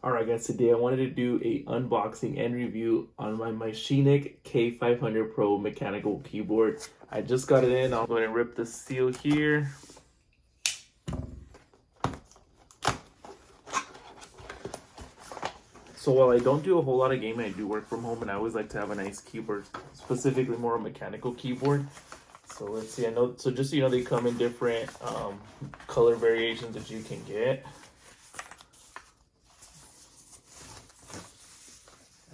Alright guys, today I wanted to do a unboxing and review on my Machenike K500 Pro mechanical keyboard. I just got it in. I'll go ahead and rip the seal here. So while I don't do a whole lot of gaming, I do work from home and I always like to have a nice keyboard, specifically more a mechanical keyboard. So let's see, so just so you know, they come in different color variations that you can get.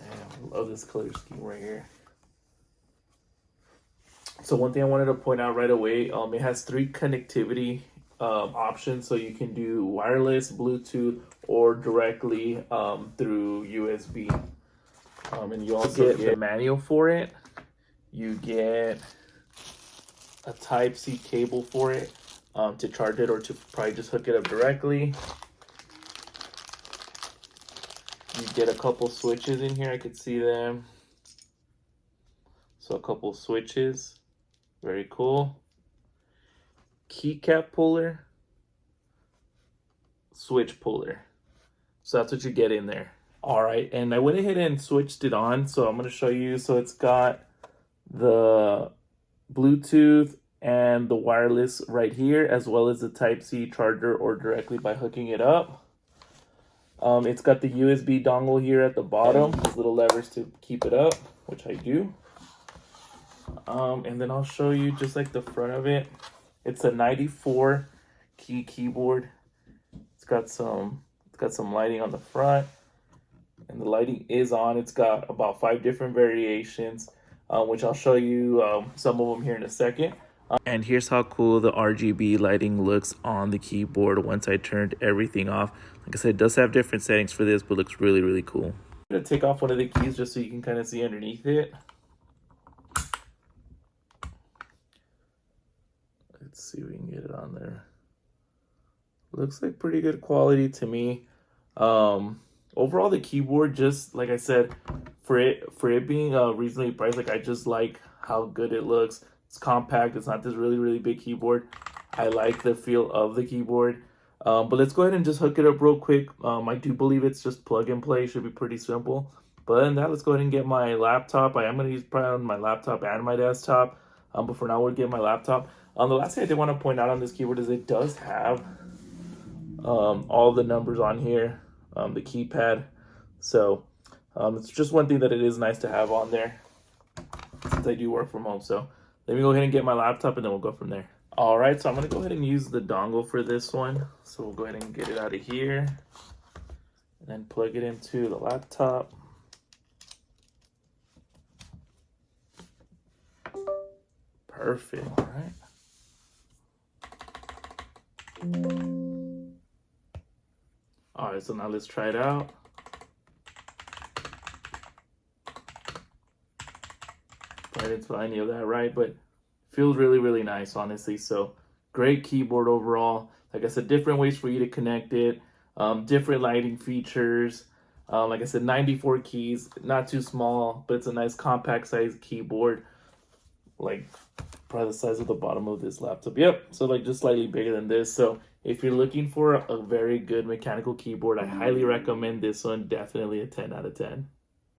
I love this color scheme right here. So one thing I wanted to point out right away, it has 3 connectivity options. So you can do wireless, Bluetooth, or directly through USB. And you also get a manual for it. You get a Type-C cable for it to charge it, or to probably just hook it up directly. You get a couple switches in here. I could see them. So a couple switches. Very cool. Keycap puller. Switch puller. So that's what you get in there. All right, and I went ahead and switched it on. So I'm going to show you. So it's got the Bluetooth and the wireless right here, as well as the Type-C charger or directly by hooking it up. It's got the USB dongle here at the bottom, these little levers to keep it up, which I do. And then I'll show you just like the front of it. It's a 94 key keyboard. It's got some lighting on the front, and the lighting is on. It's got about 5 different variations, which I'll show you some of them here in a second. And here's how cool the RGB lighting looks on the keyboard once I turned everything off. Like I said, it does have different settings for this, but looks really, really cool. I'm going to take off one of the keys just so you can kind of see underneath it. Let's see if we can get it on there. Looks like pretty good quality to me. Overall, the keyboard, just like I said, for it being reasonably priced, like I just like how good it looks. It's compact. It's not this really, really big keyboard. I like the feel of the keyboard. But let's go ahead and just hook it up real quick. I do believe it's just plug and play. It should be pretty simple. But other than that, let's go ahead and get my laptop. I am going to use probably on my laptop and my desktop. But for now, we'll get my laptop. The last thing I did want to point out on this keyboard is it does have all the numbers on here, the keypad. So it's just one thing that it is nice to have on there since I do work from home. So let me go ahead and get my laptop and then we'll go from there. All right, so I'm going to go ahead and use the dongle for this one. So we'll go ahead and get it out of here and then plug it into the laptop. Perfect. All right. All right, so now let's try it out. I didn't spell any of that right, but feels really, really nice, honestly. So great keyboard overall. Like I said, different ways for you to connect it, different lighting features. Like I said, 94 keys, not too small, but it's a nice compact size keyboard, like probably the size of the bottom of this laptop. Yep, so like just slightly bigger than this. So if you're looking for a very good mechanical keyboard, I highly recommend this one. Definitely a 10 out of 10.